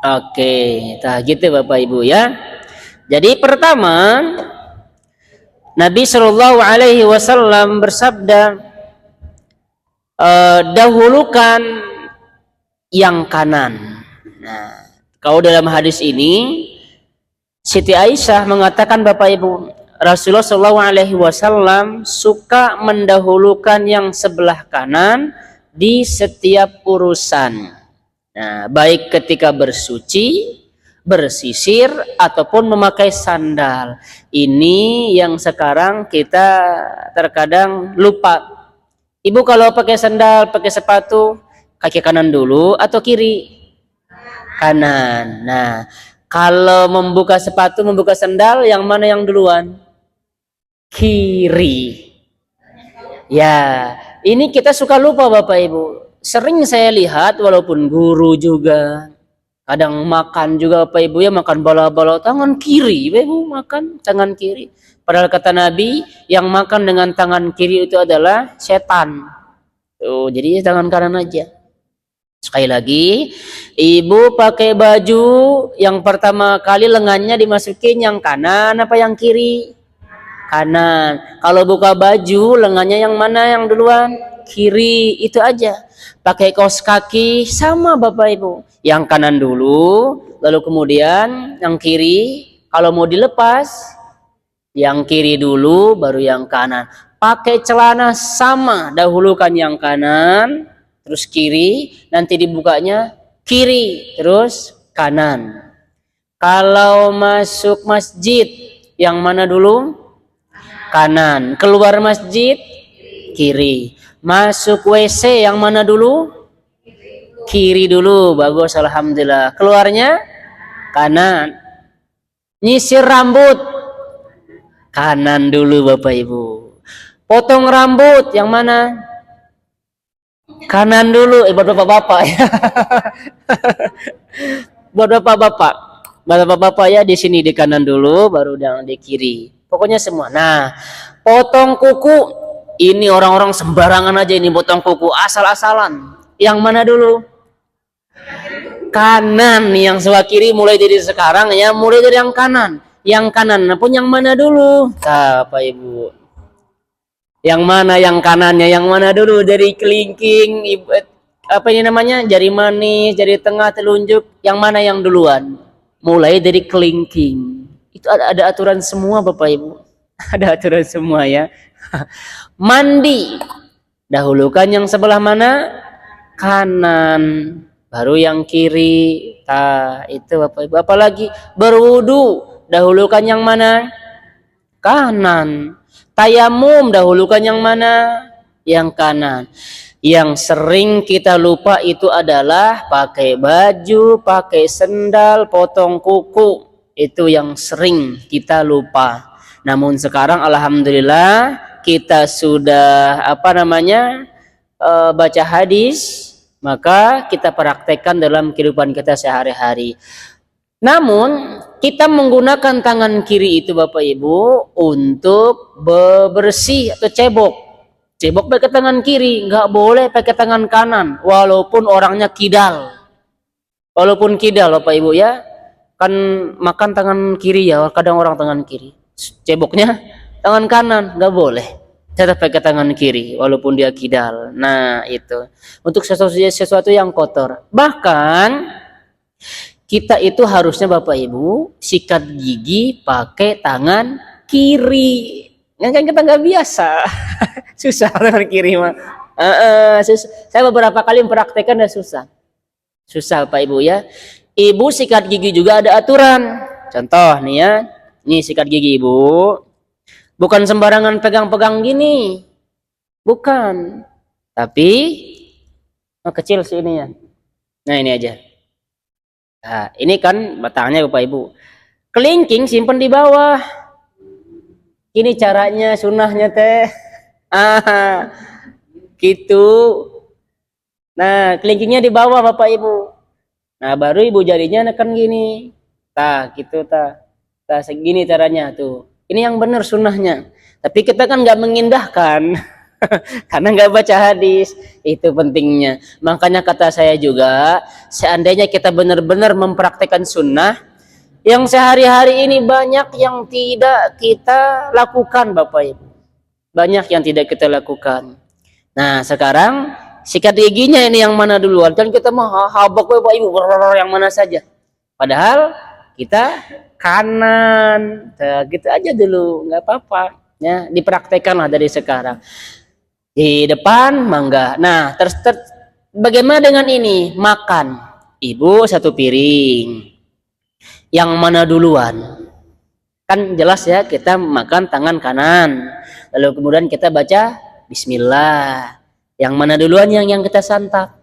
Oke, nah gitu Bapak Ibu ya. Jadi pertama, Nabi Shallallahu Alaihi Wasallam bersabda, dahulukan yang kanan. Nah, kalau dalam hadis ini, Siti Aisyah mengatakan Bapak Ibu, Rasulullah Shallallahu Alaihi Wasallam suka mendahulukan yang sebelah kanan di setiap urusan. Nah, baik ketika bersuci, bersisir, ataupun memakai sandal. Ini yang sekarang kita terkadang lupa. Ibu kalau pakai sandal, pakai sepatu, kaki kanan dulu atau kiri? Kanan. Nah, kalau membuka sepatu, membuka sandal, yang mana yang duluan? Kiri. Ya, ini kita suka lupa Bapak Ibu. Sering saya lihat walaupun guru juga, kadang makan juga Bapak Ibu ya, makan bala-bala tangan kiri, Bapak Ibu makan tangan kiri. Padahal kata Nabi, yang makan dengan tangan kiri itu adalah setan. Tuh, jadi tangan kanan aja. Sekali lagi, ibu pakai baju yang pertama kali lengannya dimasukin yang kanan apa yang kiri? Kanan. Kalau buka baju lengannya yang mana yang duluan? Kiri. Itu aja. Pakai kaos kaki sama Bapak Ibu. Yang kanan dulu, lalu kemudian yang kiri. Kalau mau dilepas, yang kiri dulu baru yang kanan. Pakai celana sama, dahulukan yang kanan, terus kiri, nanti dibukanya kiri, terus kanan. Kalau masuk masjid, yang mana dulu? Kanan. Keluar masjid, kiri. Masuk WC, yang mana dulu? Kiri dulu. Bagus, alhamdulillah. Keluarnya kanan. Nyisir rambut, kanan dulu Bapak Ibu. Potong rambut, yang mana? Kanan dulu. Buat bapak-bapak ya. Buat bapak-bapak. Bapak-bapak ya di sini di kanan dulu, baru yang di kiri. Pokoknya semua. Nah, potong kuku. Ini orang-orang sembarangan aja ini potong kuku, asal-asalan. Yang mana dulu? Kanan. Yang sebelah kiri mulai dari sekarang ya, mulai dari yang kanan. Yang kanan pun yang mana dulu? Bapak Ibu. Yang mana yang kanannya? Yang mana dulu? Dari kelingking, apa ini namanya? Jari manis, jari tengah, telunjuk. Yang mana yang duluan? Mulai dari kelingking. Itu ada aturan semua Bapak Ibu. Ada aturan semua ya. Mandi. Dahulukan yang sebelah mana? Kanan. Baru yang kiri. Nah, itu Bapak Ibu. Apalagi berwudu. Dahulukan yang mana? Kanan. Tayamum dahulukan yang mana? Yang kanan. Yang sering kita lupa itu adalah pakai baju, pakai sendal, potong kuku. Itu yang sering kita lupa. Namun sekarang alhamdulillah kita sudah baca hadis, maka kita praktekkan dalam kehidupan kita sehari-hari. Namun kita menggunakan tangan kiri itu Bapak Ibu untuk bebersih atau cebok. Cebok pakai tangan kiri, nggak boleh pakai tangan kanan. Walaupun orangnya kidal. Walaupun kidal Bapak Ibu ya. Kan makan tangan kiri ya, kadang orang tangan kiri. Ceboknya tangan kanan, nggak boleh. Tetap pakai tangan kiri walaupun dia kidal. Nah itu. Untuk sesuatu yang kotor. Bahkan kita itu harusnya Bapak Ibu sikat gigi pakai tangan kiri. Kan kita nggak biasa. Susah tangan kiri mah. Saya beberapa kali mempraktekkan dan susah. Susah Bapak Ibu ya. Ibu sikat gigi juga ada aturan. Contoh nih ya. Nih sikat gigi Ibu. Bukan sembarangan pegang-pegang gini. Bukan. Tapi kecil sih ini ya. Nah ini aja. Nah, ini kan batangnya Bapak Ibu. Kelingking simpan di bawah. Ini caranya sunahnya teh. Gitu. Nah, kelingkingnya di bawah Bapak Ibu. Nah, baru ibu jarinya neken gini. Tah, gitu tah. Tah segini caranya tuh. Ini yang benar sunahnya. Tapi kita kan nggak mengindahkan. Karena nggak baca hadis. Itu pentingnya. Makanya kata saya juga, seandainya kita benar-benar mempraktekkan sunnah, yang sehari-hari ini banyak yang tidak kita lakukan, Bapak Ibu. Banyak yang tidak kita lakukan. Nah, sekarang sikat giginya ini yang mana duluan? Kan kita mah habak Bapak Ibu yang mana saja. Padahal kita kanan. Nah, gitu aja dulu, nggak apa-apa. Ya, dipraktekanlah dari sekarang. Di depan mangga. Nah, bagaimana dengan ini? Makan. Ibu satu piring. Yang mana duluan? Kan jelas ya, kita makan tangan kanan. Lalu kemudian kita baca Bismillah. Yang mana duluan yang kita santap?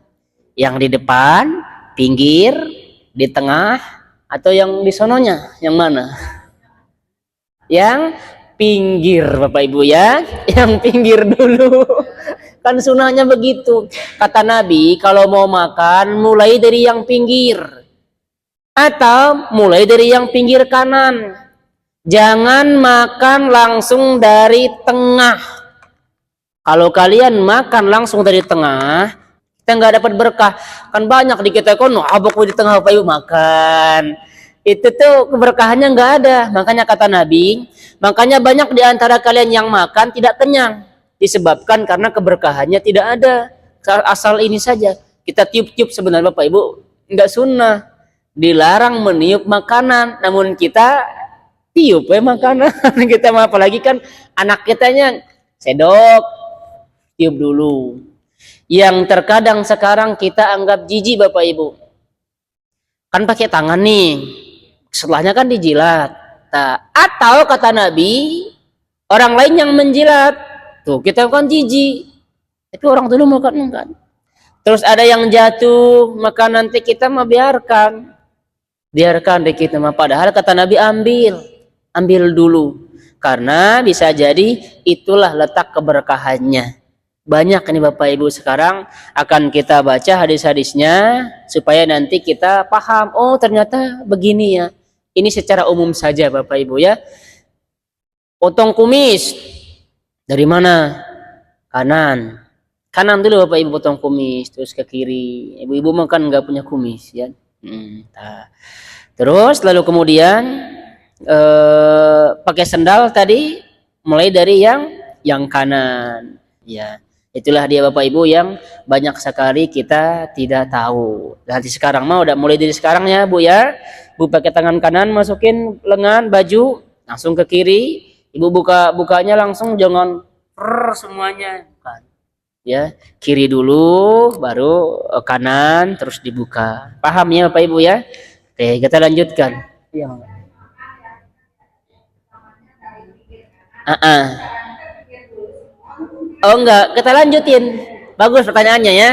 Yang di depan, pinggir, di tengah, atau yang di sononya? Yang mana? Yang pinggir, Bapak Ibu ya. Yang pinggir dulu. Kan sunahnya begitu. Kata Nabi, kalau mau makan, mulai dari yang pinggir. Atau mulai dari yang pinggir kanan. Jangan makan langsung dari tengah. Kalau kalian makan langsung dari tengah, kita nggak dapat berkah. Kan banyak di kita kono, abok di tengah Bapak Ibu makan. Itu tuh keberkahannya nggak ada. Makanya kata Nabi, makanya banyak di antara kalian yang makan tidak kenyang. Disebabkan karena keberkahannya tidak ada. Asal ini saja. Kita tiup-tiup sebenarnya Bapak Ibu, nggak sunnah. Dilarang meniup makanan. Namun kita tiup makanan. Kita mah apalagi kan anak kitanya sedok, tiup dulu. Yang terkadang sekarang kita anggap jijik Bapak Ibu. Kan pakai tangan nih. Setelahnya kan dijilat. Nah, atau kata Nabi, orang lain yang menjilat. Tuh, kita kan jijik. Tapi orang dulu makan kan. Terus ada yang jatuh, maka nanti kita mah biarkan. Biarkan deh kita mah. Padahal kata Nabi ambil dulu. Karena bisa jadi itulah letak keberkahannya. Banyak ini Bapak Ibu sekarang akan kita baca hadis-hadisnya supaya nanti kita paham, oh ternyata begini ya. Ini secara umum saja Bapak Ibu ya. Potong kumis dari mana? Kanan. Kanan dulu Bapak Ibu potong kumis, terus ke kiri. Ibu-ibu makan nggak punya kumis ya. Nah. Terus lalu kemudian pakai sendal tadi mulai dari yang kanan. Ya. Itulah dia Bapak Ibu yang banyak sekali kita tidak tahu. Nanti sekarang mau udah mulai dari sekarang ya Bu ya. Bu pakai tangan kanan masukin lengan baju langsung ke kiri. Ibu bukanya langsung jangan semuanya. Bukan. Ya, kiri dulu baru kanan terus dibuka. Paham ya Bapak Ibu ya? Oke, kita lanjutkan. Iya. Oh enggak, kita lanjutin. Bagus pertanyaannya ya.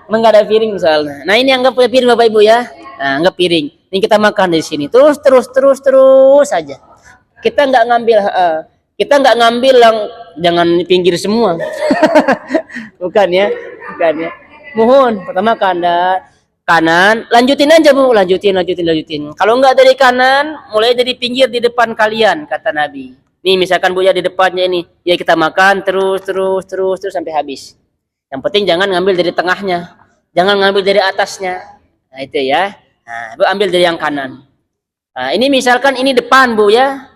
Emang nggak ada piring soalnya. Nah ini anggap piring Bapak Ibu ya. Nah, anggap piring. Ini kita makan di sini. Terus saja. Kita nggak ngambil. Kita nggak ngambil yang jangan pinggir semua. Bukan ya. Mohon pertama kanan. Lanjutin aja Bu. Lanjutin. Kalau nggak dari kanan, mulai dari pinggir di depan kalian kata Nabi. Nih misalkan Bu ya di depannya ini, ya kita makan terus sampai habis. Yang penting jangan ngambil dari tengahnya, jangan ngambil dari atasnya. Nah itu ya. Nah, Bu ambil dari yang kanan. Nah, ini misalkan ini depan Bu ya,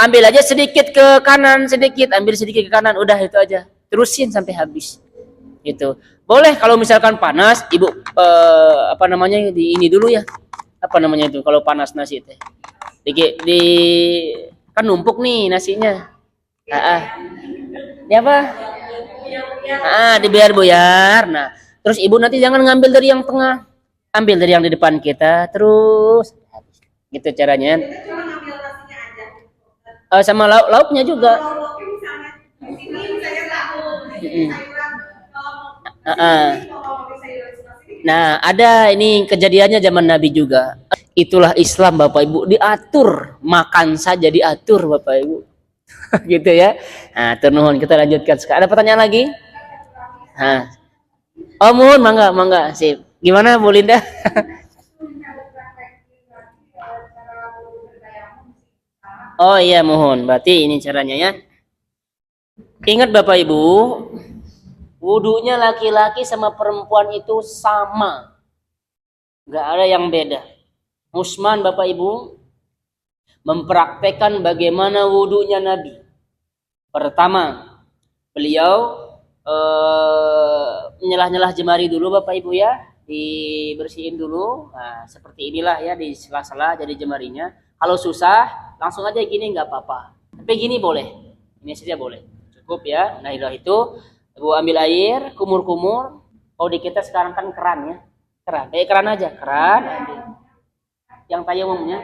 ambil aja sedikit ke kanan, ambil sedikit ke kanan, udah itu aja. Terusin sampai habis. Gitu. Boleh kalau misalkan panas, Ibu apa namanya di ini dulu ya. Apa namanya itu kalau panas nasi teh? Di kan numpuk nih nasinya. Ini apa? Dibiar-biar. Nah, terus ibu nanti jangan ngambil dari yang tengah, ambil dari yang di depan kita, terus gitu caranya. Sama lauknya juga. Nah, ada ini kejadiannya zaman Nabi juga. Itulah Islam Bapak Ibu, diatur, makan saja diatur Bapak Ibu. Gitu ya. Nah, turnuhun kita lanjutkan sekarang. Ada pertanyaan lagi? Nah. Oh, mohon mangga. Sip. Gimana Bu Linda? Oh iya, mohon. Berarti ini caranya ya. Ingat Bapak Ibu, wudunya laki-laki sama perempuan itu sama, nggak ada yang beda. Utsman Bapak Ibu mempraktekkan bagaimana wudunya Nabi. Pertama, beliau nyelah-nyelah jemari dulu Bapak Ibu ya, dibersihin dulu. Nah, seperti inilah ya, di sela-sela jadi jemarinya. Kalau susah, langsung aja gini nggak apa-apa. Tapi gini boleh, ini saja boleh, cukup ya. Nah itu, Ibu ambil air, kumur-kumur. Kalau di kita sekarang kan keran ya, keran, keran aja, keran. Yang tayamumnya,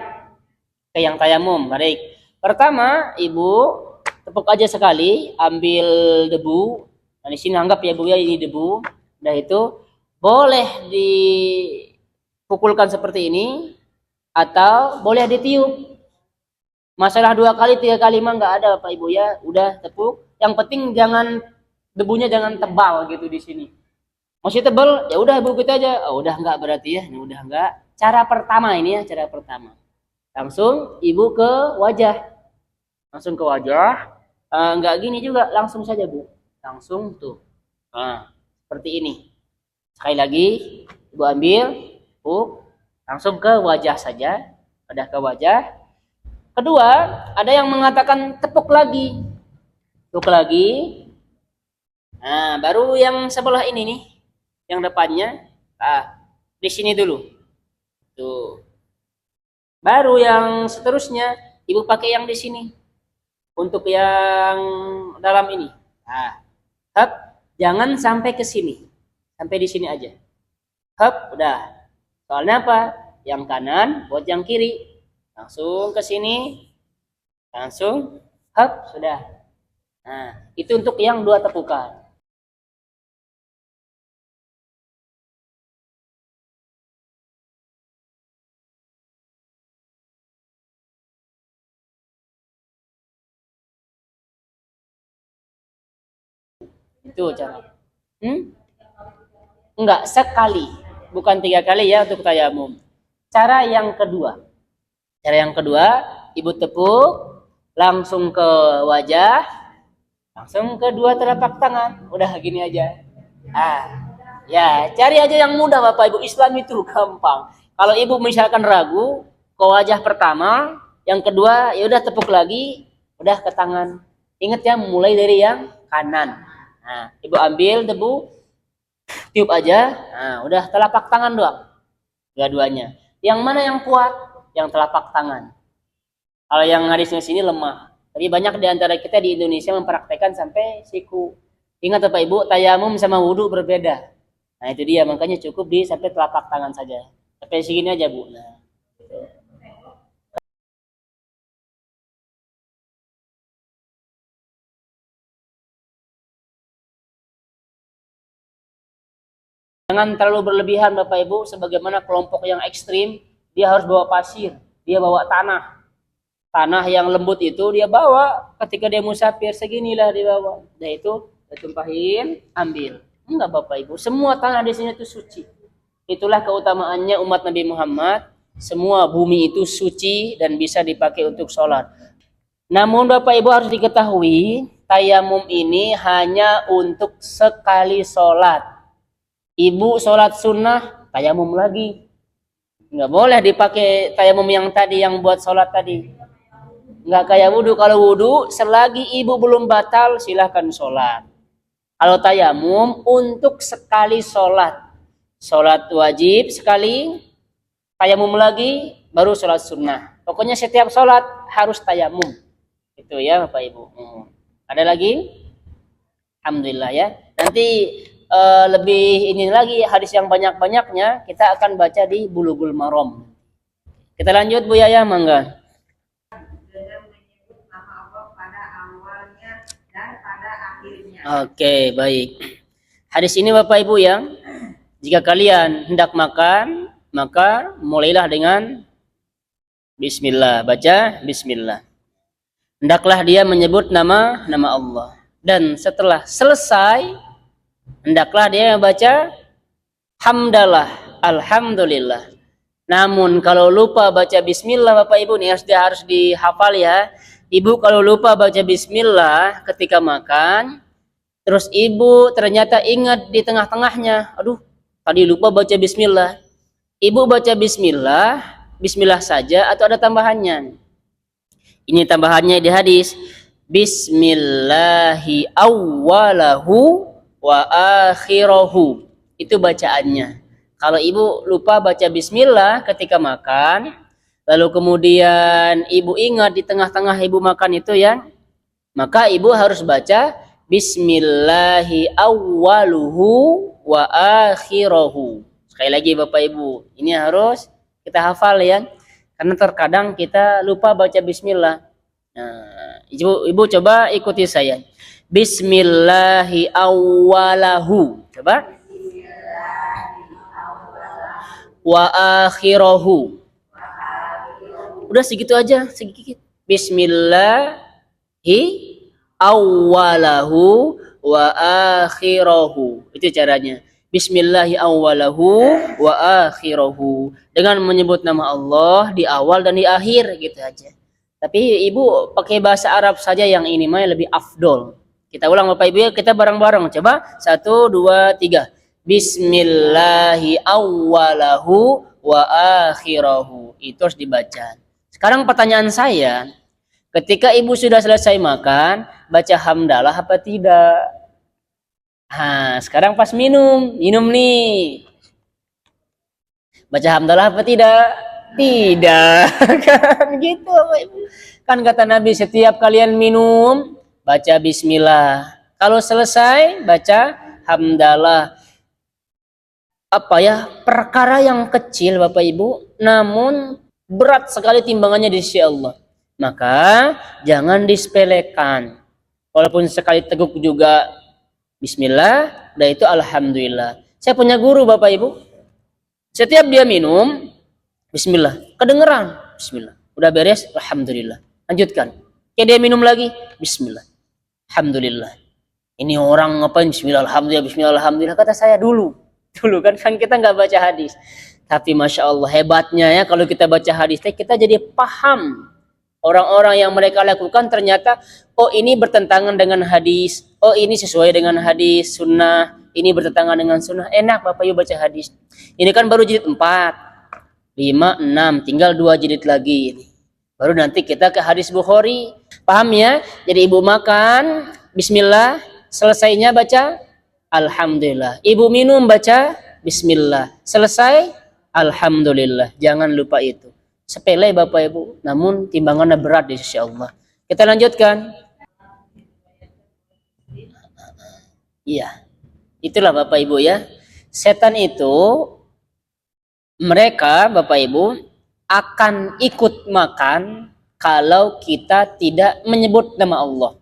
yang tayamum, baik. Pertama, Ibu tepuk aja sekali, ambil debu. Nah, di sini anggap ya Bu ya ini debu. Udah itu boleh dipukulkan seperti ini atau boleh ditiup. Masalah 2 kali 3 kali mah nggak ada Bapak Ibu ya. Udah tepuk. Yang penting jangan debunya jangan tebal gitu di sini. Masih tebal ya udah Ibu kita aja. Oh, udah nggak berarti ya. Ini udah nggak. Cara pertama ini ya, cara pertama. Langsung Ibu ke wajah. Langsung ke wajah. Nggak gini juga, langsung saja Bu. Langsung tuh. Nah, seperti ini. Sekali lagi, Ibu ambil, langsung ke wajah saja. Udah ke wajah. Kedua, ada yang mengatakan tepuk lagi. Tepuk lagi. Nah, baru yang sebelah ini nih. Yang depannya. Di sini dulu. Tuh. Baru yang seterusnya, Ibu pakai yang di sini. Untuk yang dalam ini. Nah, jangan sampai ke sini. Sampai di sini aja. Udah. Soalnya apa? Yang kanan buat yang kiri. Langsung ke sini. Langsung. Sudah. Nah, itu untuk yang 2 tepukan. Itu cara. Enggak, sekali. Bukan 3 kali ya untuk tayamum. Cara yang kedua. Cara yang kedua, Ibu tepuk, langsung ke wajah, langsung ke 2 telapak tangan. Udah gini aja. Ya, cari aja yang mudah Bapak Ibu. Islam itu gampang. Kalau Ibu misalkan ragu, ke wajah pertama, yang kedua ya udah tepuk lagi, udah ke tangan. Ingat ya, mulai dari yang kanan. Nah, Ibu ambil debu, tiup aja. Nah, udah telapak tangan doang. Dua-duanya. Yang mana yang kuat? Yang telapak tangan. Kalau yang hadisnya sini lemah. Tapi banyak di antara kita di Indonesia mempraktekkan sampai siku. Ingat Bapak Ibu, tayamum sama wudhu berbeda. Nah itu dia, makanya cukup di sampai telapak tangan saja. Sampai segini aja Bu. Nah, jangan terlalu berlebihan Bapak Ibu, sebagaimana kelompok yang ekstrim, dia harus bawa pasir, dia bawa tanah. Tanah yang lembut itu dia bawa, ketika dia musafir seginilah dia bawa. Nah itu, tumpahin, ambil. Enggak Bapak Ibu, semua tanah di sini itu suci. Itulah keutamaannya umat Nabi Muhammad, semua bumi itu suci dan bisa dipakai untuk sholat. Namun Bapak Ibu harus diketahui, tayamum ini hanya untuk sekali sholat. Ibu sholat sunnah, tayamum lagi. Nggak boleh dipakai tayamum yang tadi, yang buat sholat tadi. Nggak kayak wudhu. Kalau wudhu, selagi ibu belum batal, silahkan sholat. Kalau tayamum, untuk sekali sholat. Sholat wajib sekali, tayamum lagi, baru sholat sunnah. Pokoknya setiap sholat harus tayamum. Itu ya Bapak Ibu. Ada lagi? Alhamdulillah ya. Nanti lebih ini lagi, hadis yang banyak-banyaknya kita akan baca di Bulughul Maram. Kita lanjut Bu Yaya, mangga. Oke, baik. Hadis ini Bapak Ibu ya, jika kalian hendak makan, maka mulailah dengan Bismillah, baca Bismillah. Hendaklah dia menyebut nama Allah. Dan setelah selesai, hendaklah dia baca hamdalah, alhamdulillah. Namun kalau lupa baca Bismillah Bapak Ibu, ini harus dihafal ya. Ibu kalau lupa baca bismillah ketika makan, terus ibu ternyata ingat di tengah-tengahnya, aduh, tadi lupa baca bismillah. Ibu baca bismillah, bismillah saja atau ada tambahannya? Ini tambahannya di hadis. Bismillahi awwalahu wa akhirahu. Itu bacaannya. Kalau ibu lupa baca bismillah ketika makan, lalu kemudian ibu ingat di tengah-tengah ibu makan itu ya, maka ibu harus baca Bismillahi awwaluhu wa akhirahu. Sekali lagi Bapak Ibu, ini harus kita hafal ya. Karena terkadang kita lupa baca bismillah. Nah, ibu coba ikuti saya. Bismillahi awwalahu. Coba. Wa akhirahu. Udah segitu aja, sedikit. Bismillahi awwalahu wa akhirahu. Itu caranya. Bismillahi awwalahu wa akhirahu. Dengan menyebut nama Allah di awal dan di akhir gitu aja. Tapi ibu pakai bahasa Arab saja yang ini mah lebih afdol. Kita ulang Bapak Ibu ya, kita bareng-bareng. Coba 1, 2, 3. Bismillahi awwalahu wa akhirahu. Itu harus dibaca. Sekarang pertanyaan saya, ketika ibu sudah selesai makan, baca hamdalah apa tidak? Nah, sekarang pas minum nih. Baca hamdalah apa tidak? Tidak. Kan gitu, Bapak Ibu. Kan kata Nabi, setiap kalian minum, baca bismillah. Kalau selesai, baca hamdalah. Apa ya? Perkara yang kecil, Bapak Ibu, namun berat sekali timbangannya di sisi Allah. Maka jangan disepelekan. Walaupun sekali teguk juga bismillah, dan itu alhamdulillah. Saya punya guru Bapak Ibu. Setiap dia minum, bismillah. Kedengeran, bismillah. Udah beres, alhamdulillah. Lanjutkan. Kayak dia minum lagi, bismillah. Alhamdulillah. Ini orang ngapain bismillah, alhamdulillah, bismillah, alhamdulillah. Kata saya dulu kan kita nggak baca hadis. Tapi Masya Allah hebatnya ya, kalau kita baca hadis, kita jadi paham. Orang-orang yang mereka lakukan ternyata, oh ini bertentangan dengan hadis, oh ini sesuai dengan hadis, sunnah, ini bertentangan dengan sunnah. Enak Bapak Ibu baca hadis. Ini kan baru jilid 4, 5, 6, tinggal 2 jilid lagi. Baru nanti kita ke hadis Bukhari. Paham ya? Jadi ibu makan, bismillah, selesainya baca alhamdulillah. Ibu minum baca bismillah, selesai alhamdulillah. Jangan lupa itu. Sepele Bapak Ibu, namun timbangannya berat di sisi Allah. Kita lanjutkan. Iya. Itulah Bapak Ibu ya. Setan itu mereka Bapak Ibu akan ikut makan kalau kita tidak menyebut nama Allah.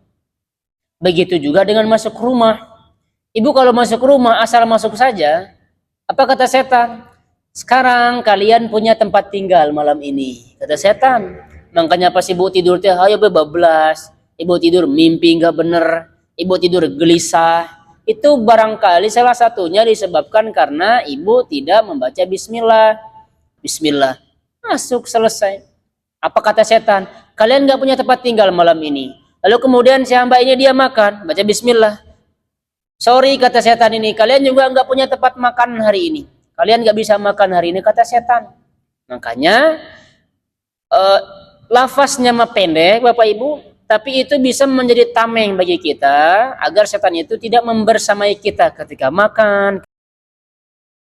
Begitu juga dengan masuk rumah. Ibu kalau masuk rumah asal masuk saja, apa kata setan? Sekarang kalian punya tempat tinggal malam ini, kata setan. Makanya pas ibu tidur teh, ayo bablas. Ibu tidur mimpi nggak bener, ibu tidur gelisah. Itu barangkali salah satunya disebabkan karena ibu tidak membaca bismillah. Bismillah, masuk selesai. Apa kata setan? Kalian nggak punya tempat tinggal malam ini. Lalu kemudian si hamba ini dia makan, baca bismillah. Sorry kata setan ini, kalian juga nggak punya tempat makan hari ini. Kalian gak bisa makan hari ini, kata setan. Makanya lafaznya mah pendek Bapak Ibu, tapi itu bisa menjadi tameng bagi kita agar setan itu tidak membersamai kita ketika makan.